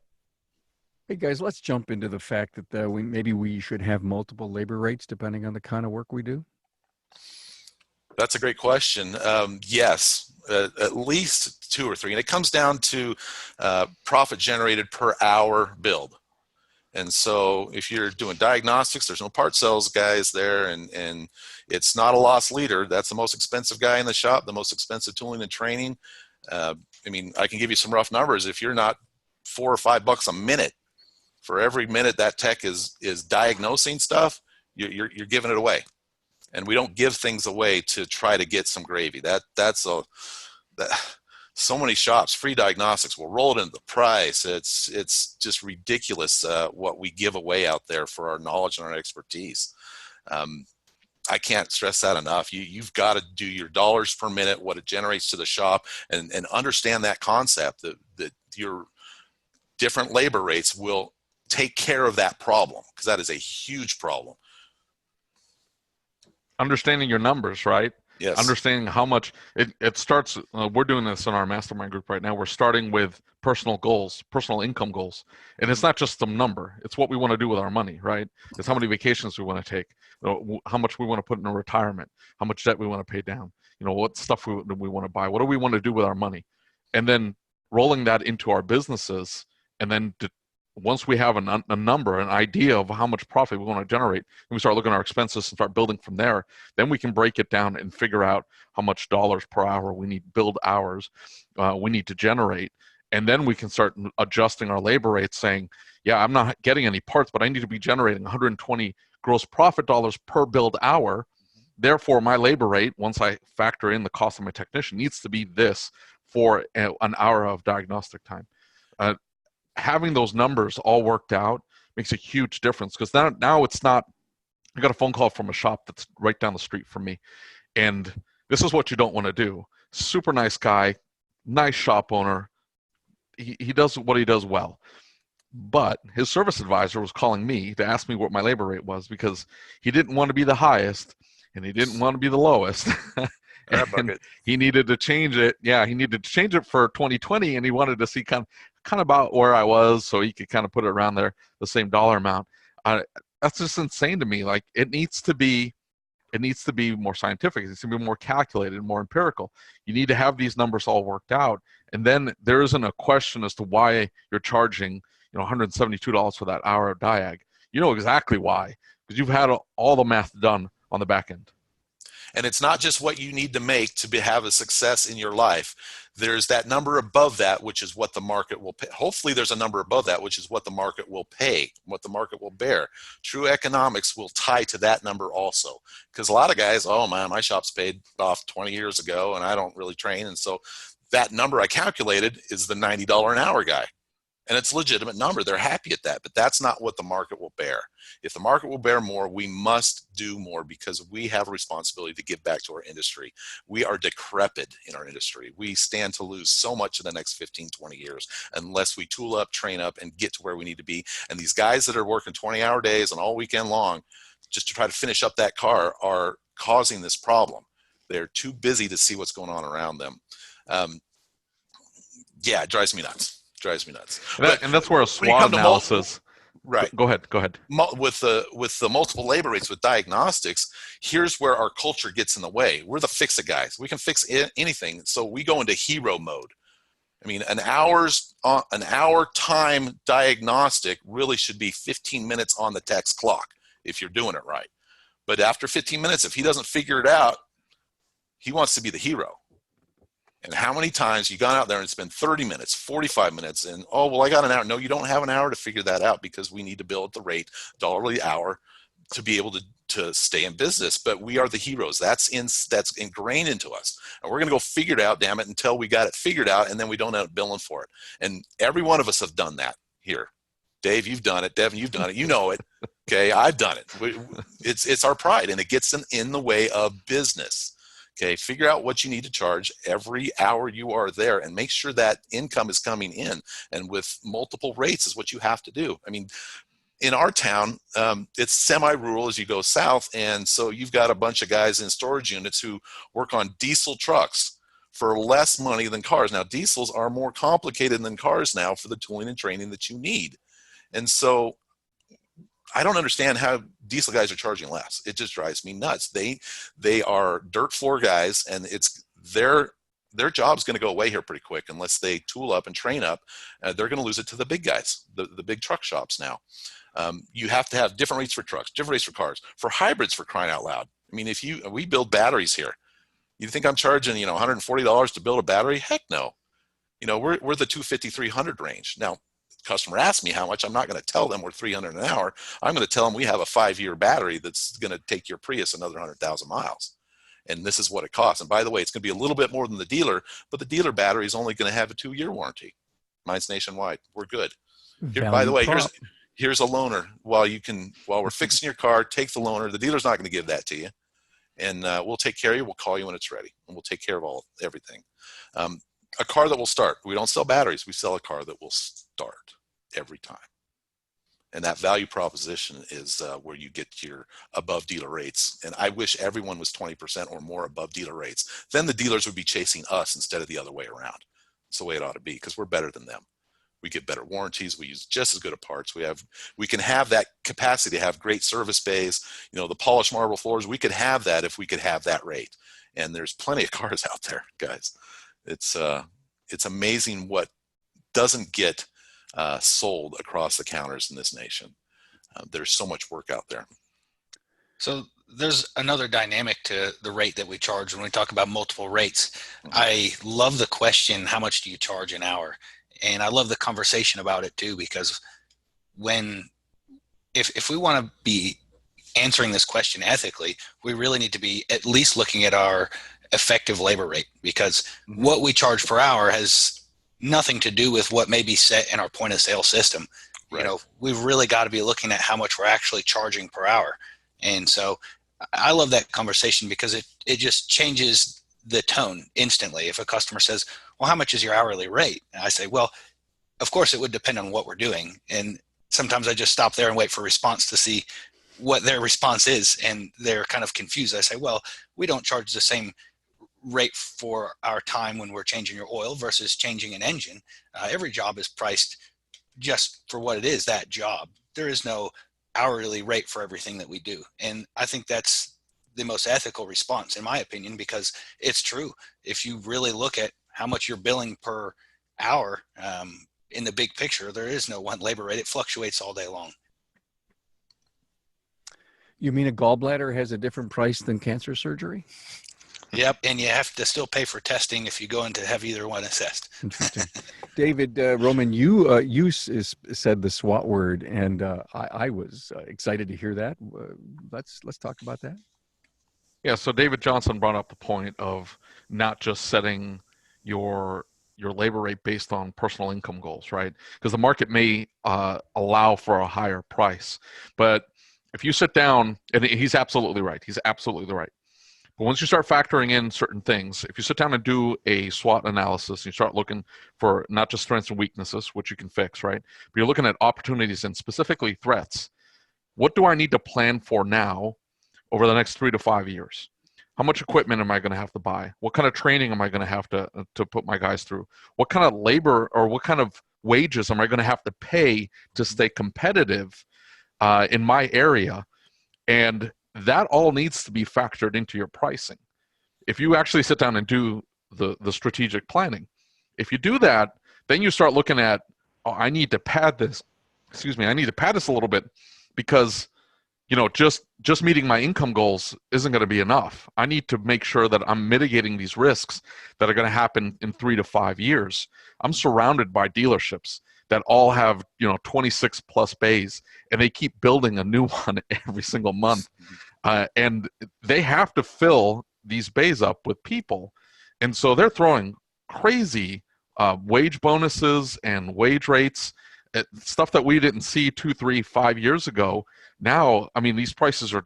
Hey guys, let's jump into the fact that we should have multiple labor rates depending on the kind of work we do. That's a great question. Yes, at least 2 or 3. And it comes down to profit generated per hour billed. And so if you're doing diagnostics, there's no part sales guys there, and it's not a loss leader. That's the most expensive guy in the shop, the most expensive tooling and training. I can give you some rough numbers. If you're not $4 or $5 a minute for every minute that tech is diagnosing stuff, you're giving it away. And we don't give things away to try to get some gravy. So many shops, free diagnostics, will roll it into the price. It's just ridiculous what we give away out there for our knowledge and our expertise. I can't stress that enough. You've got to do your dollars per minute, what it generates to the shop, and understand that concept that your different labor rates will take care of that problem, because that is a huge problem. Understanding your numbers, right? Yes. Understanding how much it starts. We're doing this in our mastermind group right now. We're starting with personal goals, personal income goals. And it's not just some number. It's what we want to do with our money, right? It's how many vacations we want to take, how much we want to put in a retirement, how much debt we want to pay down, what stuff we want to buy, what do we want to do with our money? And then rolling that into our businesses, and then once we have a number, an idea of how much profit we want to generate, and we start looking at our expenses and start building from there, then we can break it down and figure out how much dollars per hour we need, build hours we need to generate. And then we can start adjusting our labor rates, saying, yeah, I'm not getting any parts, but I need to be generating 120 gross profit dollars per build hour. Therefore, my labor rate, once I factor in the cost of my technician, needs to be this for an hour of diagnostic time. Having those numbers all worked out makes a huge difference, because now it's not, I got a phone call from a shop that's right down the street from me, and this is what you don't want to do. Super nice guy, nice shop owner. He does what he does well. But his service advisor was calling me to ask me what my labor rate was because he didn't want to be the highest and he didn't want to be the lowest. And he needed to change it. Yeah, he needed to change it for 2020, and he wanted to see kind of about where I was so he could kind of put it around there, the same dollar amount. That's just insane to me. Like, it needs to be more scientific. It needs to be more calculated, more empirical. You need to have these numbers all worked out, and then there isn't a question as to why you're charging $172 for that hour of diag. You know exactly why, because you've had all the math done on the back end. And it's not just what you need to make to have a success in your life. There's that number above that, which is what the market will pay. Hopefully there's a number above that, which is what the market will pay, what the market will bear. True economics will tie to that number also. Because a lot of guys, oh man, my shop's paid off 20 years ago and I don't really train. And so that number I calculated is the $90 an hour guy. And it's a legitimate number. They're happy at that, but that's not what the market will bear. If the market will bear more, we must do more because we have a responsibility to give back to our industry. We are decrepit in our industry. We stand to lose so much in the next 15, 20 years unless we tool up, train up, and get to where we need to be. And these guys that are working 20-hour days and all weekend long just to try to finish up that car are causing this problem. They're too busy to see what's going on around them. Yeah, it drives me nuts. And that's where a swath analysis. Right. Go ahead. With the multiple labor rates with diagnostics, here's where our culture gets in the way. We're the fix-it guys. We can fix anything, so we go into hero mode. I mean, an hour time diagnostic really should be 15 minutes on the tech's clock if you're doing it right. But after 15 minutes, if he doesn't figure it out, he wants to be the hero. And how many times you gone out there and it's been 30 minutes, 45 minutes, and, oh, well, I got an hour. No, you don't have an hour to figure that out because we need to bill at the rate, $1 the hour, to be able to stay in business. But we are the heroes. That's ingrained into us. And we're going to go figure it out, damn it, until we got it figured out, and then we don't end up billing for it. And every one of us have done that here. Dave, you've done it. Devin, you've done it. You know it. Okay, I've done it. It's our pride, and it gets in the way of business. Okay, figure out what you need to charge every hour you are there and make sure that income is coming in. And with multiple rates is what you have to do. I mean, in our town, it's semi-rural as you go south. And so you've got a bunch of guys in storage units who work on diesel trucks for less money than cars. Now, diesels are more complicated than cars now for the tooling and training that you need. And so I don't understand how diesel guys are charging less. It just drives me nuts. They are dirt floor guys, and it's their job's going to go away here pretty quick unless they tool up and train up. They're going to lose it to the big guys, the big truck shops now. You have to have different rates for trucks, different rates for cars, for hybrids, for crying out loud. I mean, we build batteries here. You think I'm charging $140 to build a battery? Heck no. We're the 250, 300 range now. Customer asks me how much, I'm not going to tell them we're $300 an hour. I'm going to tell them we have a 5-year battery that's going to take your Prius another 100,000 miles. And this is what it costs. And by the way, it's going to be a little bit more than the dealer, but the dealer battery is only going to have a 2-year warranty. Mine's nationwide. We're good. By the way, here's a loaner. While we're fixing your car, take the loaner. The dealer's not going to give that to you. And we'll take care of you. We'll call you when it's ready. And we'll take care of everything. A car that will start. We don't sell batteries. We sell a car that will start every time. And that value proposition is where you get your above dealer rates. And I wish everyone was 20% or more above dealer rates. Then the dealers would be chasing us instead of the other way around. It's the way it ought to be because we're better than them. We get better warranties. We use just as good of parts. We can have that capacity to have great service bays. The polished marble floors. We could have that if we could have that rate. And there's plenty of cars out there, guys. It's amazing what doesn't get sold across the counters in this nation. There's so much work out there. So there's another dynamic to the rate that we charge when we talk about multiple rates. I love the question, how much do you charge an hour? And I love the conversation about it too, because if we want to be answering this question ethically, we really need to be at least looking at our effective labor rate, because what we charge per hour has nothing to do with what may be set in our point of sale system. Right. We've really got to be looking at how much we're actually charging per hour. And so I love that conversation because it just changes the tone instantly. If a customer says, well, how much is your hourly rate? And I say, well, of course it would depend on what we're doing. And sometimes I just stop there and wait for a response to see what their response is. And they're kind of confused. I say, well, we don't charge the same rate for our time when we're changing your oil versus changing an engine. Every job is priced just for what it is, that job. There is no hourly rate for everything that we do. And I think that's the most ethical response, in my opinion, because it's true. If you really look at how much you're billing per hour, in the big picture, there is no one labor rate. It fluctuates all day long. You mean a gallbladder has a different price than cancer surgery? Yep, and you have to still pay for testing if you go in to have either one assessed. Interesting. David, Roman, you said the SWAT word, and I was excited to hear that. Let's talk about that. Yeah, so David Johnson brought up the point of not just setting your labor rate based on personal income goals, right? Because the market may allow for a higher price. But if you sit down, and he's absolutely right. He's absolutely right. But once you start factoring in certain things, if you sit down and do a SWOT analysis, you start looking for not just strengths and weaknesses, which you can fix, right? But you're looking at opportunities and specifically threats. What do I need to plan for now over the next 3 to 5 years? How much equipment am I going to have to buy? What kind of training am I going to have to put my guys through? What kind of labor or what kind of wages am I going to have to pay to stay competitive in my area? And that all needs to be factored into your pricing. If you actually sit down and do the strategic planning, if you do that, then you start looking at, oh, I need to pad this. I need to pad this a little bit because, just meeting my income goals isn't going to be enough. I need to make sure that I'm mitigating these risks that are going to happen in 3 to 5 years. I'm surrounded by dealerships that all have 26 plus bays, and they keep building a new one every single month, and they have to fill these bays up with people, and so they're throwing crazy wage bonuses and wage rates, stuff that we didn't see 2, 3, 5 years ago. Now, I mean, these prices are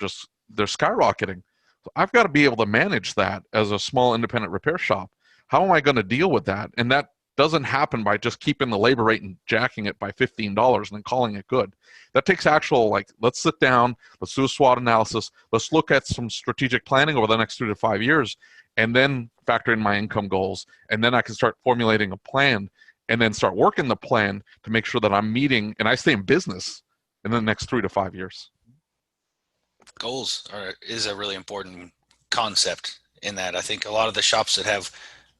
they're skyrocketing. So I've got to be able to manage that as a small independent repair shop. How am I going to deal with that? And that doesn't happen by just keeping the labor rate and jacking it by $15 and then calling it good. That takes actual, let's sit down, let's do a SWOT analysis, let's look at some strategic planning over the next 3 to 5 years, and then factor in my income goals. And then I can start formulating a plan and then start working the plan to make sure that I'm meeting and I stay in business in the next 3 to 5 years. Goals is a really important concept in that. I think a lot of the shops that have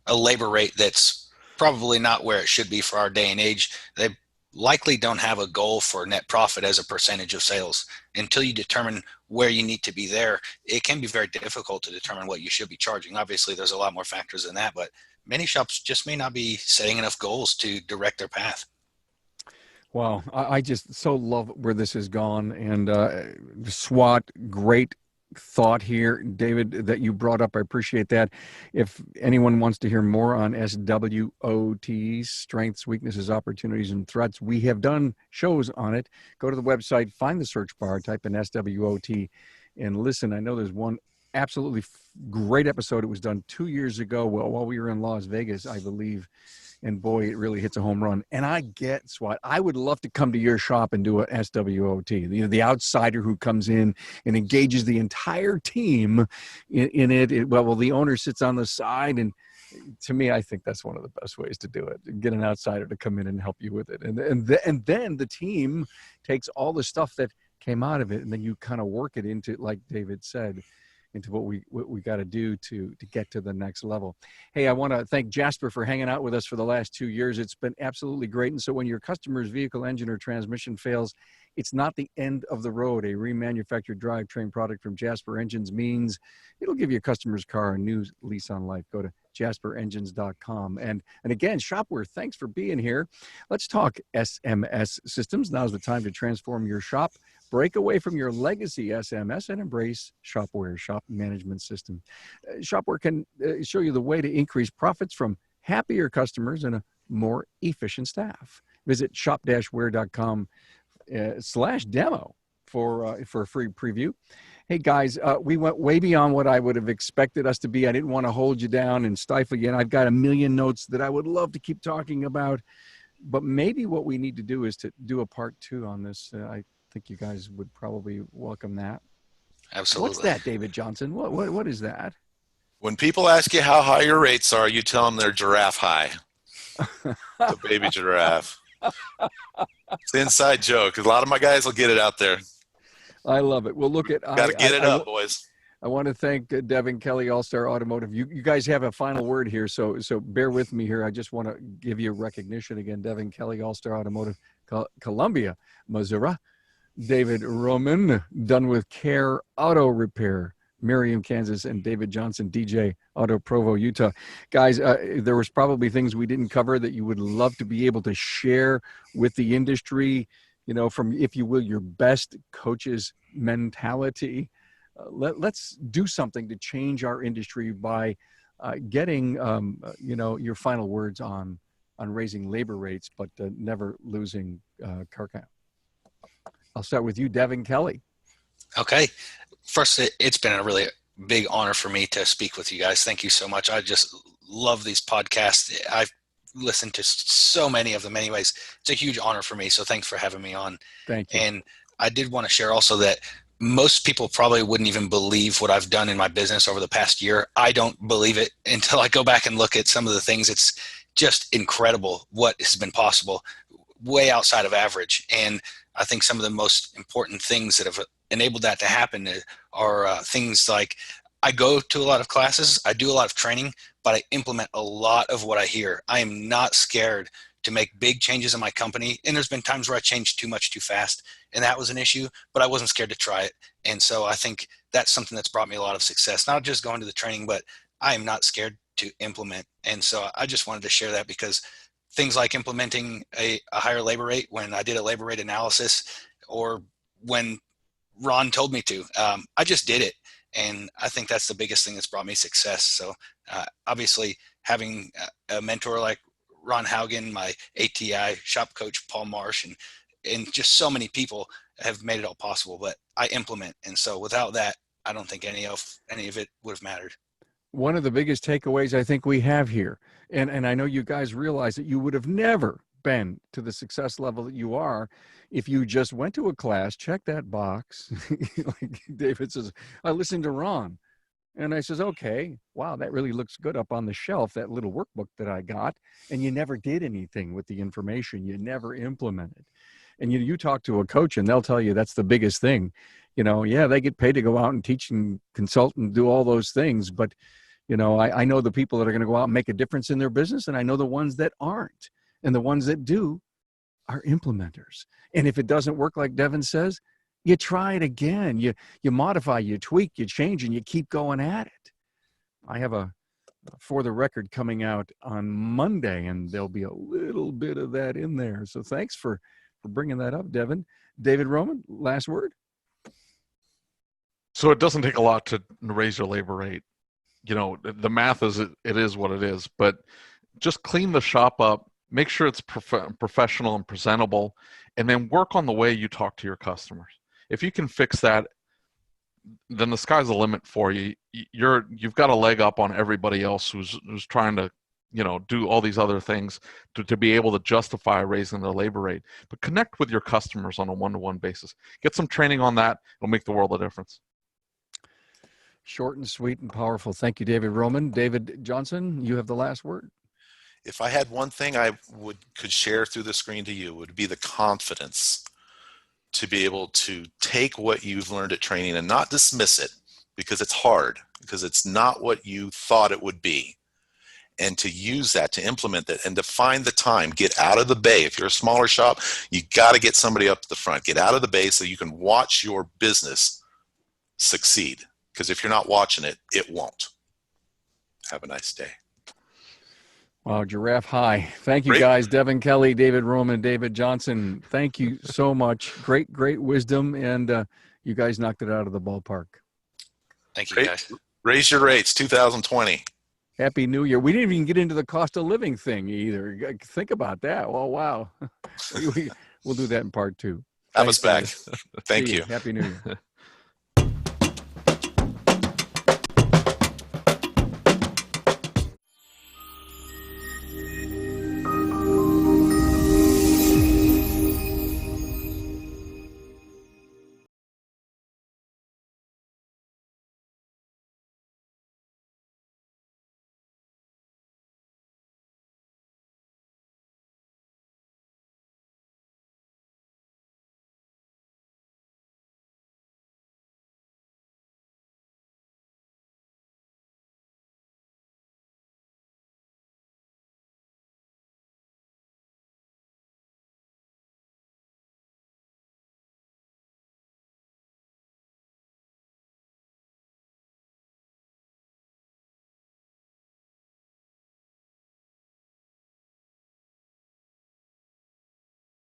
a labor rate that's probably not where it should be for our day and age, they likely don't have a goal for net profit as a percentage of sales. Until you determine where you need to be there, it can be very difficult to determine what you should be charging. Obviously, there's a lot more factors than that, but many shops just may not be setting enough goals to direct their path. Wow, I just so love where this has gone. And SWAT, great thought here, David, that you brought up. I appreciate that. If anyone wants to hear more on SWOTs, strengths, weaknesses, opportunities, and threats, we have done shows on it. Go to the website, find the search bar, type in SWOT, and listen. I know there's one absolutely great episode. It was done 2 years ago while we were in Las Vegas, I believe. And boy, it really hits a home run. And I get SWAT. I would love to come to your shop and do a SWOT. The outsider who comes in and engages the entire team in it. Well, the owner sits on the side. And to me, I think that's one of the best ways to do it. Get an outsider to come in and help you with it. And then the team takes all the stuff that came out of it, and then you kind of work it into, like David said, into what we got to do to get to the next level. Hey, I want to thank Jasper for hanging out with us for the last 2 years. It's been absolutely great. And so when your customer's vehicle, engine, or transmission fails, it's not the end of the road. A remanufactured drivetrain product from Jasper Engines means it'll give your customer's car a new lease on life. Go to jasperengines.com. And again, Shopware, thanks for being here. Let's talk SMS systems. Now's the time to transform your shop. Break away from your legacy SMS and embrace Shopware, shop management system. Shopware can show you the way to increase profits from happier customers and a more efficient staff. Visit shop-ware.com/demo for a free preview. Hey guys, we went way beyond what I would have expected us to be. I didn't want to hold you down and stifle you. And I've got a million notes that I would love to keep talking about. But maybe what we need to do is to do a part 2 on this. I think you guys would probably welcome that. Absolutely. What's that, David Johnson? What is that? When people ask you how high your rates are, you tell them they're giraffe high. The baby giraffe. It's an inside joke because a lot of my guys will get it out there. I love it. Well, look at Got to get it up, boys. I want to thank Devin Kelly, All-Star Automotive. You guys have a final word here, so bear with me here. I just want to give you recognition again. Devin Kelly, All-Star Automotive, Columbia, Missouri. David Roman, Done With Care Auto Repair, Merriam, Kansas, and David Johnson, DJ Auto, Provo, Utah. Guys, there was probably things we didn't cover that you would love to be able to share with the industry, from, if you will, your best coach's mentality. Let's do something to change our industry by getting, your final words on raising labor rates, but never losing car count. I'll start with you, Devin Kelly. Okay. First, it's been a really big honor for me to speak with you guys. Thank you so much. I just love these podcasts. I've listened to so many of them anyways. It's a huge honor for me. So thanks for having me on. Thank you. And I did want to share also that most people probably wouldn't even believe what I've done in my business over the past year. I don't believe it until I go back and look at some of the things. It's just incredible what has been possible, way outside of average. And I think some of the most important things that have enabled that to happen are things like I go to a lot of classes, I do a lot of training, but I implement a lot of what I hear. I am not scared to make big changes in my company. And there's been times where I changed too much too fast, and that was an issue, but I wasn't scared to try it. And so I think that's something that's brought me a lot of success, not just going to the training, but I am not scared to implement. And so I just wanted to share that because things like implementing a higher labor rate when I did a labor rate analysis, or when Ron told me to, I just did it. And I think that's the biggest thing that's brought me success. So obviously having a mentor like Ron Haugen, my ATI shop coach, Paul Marsh, and just so many people have made it all possible, but I implement. And so without that, I don't think any of it would have mattered. One of the biggest takeaways I think we have here, and I know you guys realize that you would have never been to the success level that you are if you just went to a class, checked that box. Like David says, I listened to Ron. And I says, okay, wow, that really looks good up on the shelf, that little workbook that I got. And you never did anything with the information. You never implemented. And you talk to a coach and they'll tell you that's the biggest thing. Yeah, they get paid to go out and teach and consult and do all those things. But, I know the people that are going to go out and make a difference in their business. And I know the ones that aren't. And the ones that do are implementers. And if it doesn't work like Devin says, you try it again. You modify, you tweak, you change, and you keep going at it. I have a For the Record coming out on Monday, and there'll be a little bit of that in there. So thanks for bringing that up, Devin. David Roman, last word. So it doesn't take a lot to raise your labor rate. The math is it is what it is, but just clean the shop up, make sure it's professional and presentable, and then work on the way you talk to your customers. If you can fix that, then the sky's the limit for you. You've got a leg up on everybody else who's trying to, do all these other things to be able to justify raising their labor rate. But connect with your customers on a one-to-one basis. Get some training on that. It'll make the world a difference. Short and sweet and powerful. Thank you, David Roman. David Johnson, you have the last word. If I had one thing I could share through the screen to you, it would be the confidence to be able to take what you've learned at training and not dismiss it because it's hard, because it's not what you thought it would be, and to use that, to implement that, and to find the time. Get out of the bay. If you're a smaller shop, you got to get somebody up to the front. Get out of the bay so you can watch your business succeed, because if you're not watching it, it won't. Have a nice day. Wow, giraffe high. Thank you, Great. guys. Devin Kelly, David Roman, David Johnson. Thank you so much. Great wisdom. And you guys knocked it out of the ballpark. Thank you, Great. guys. Raise your rates 2020. Happy New Year. We didn't even get into the cost of living thing either. Think about that. Oh, wow. We'll do that in part 2. Have us back. Guys. Thank See you. Happy New Year.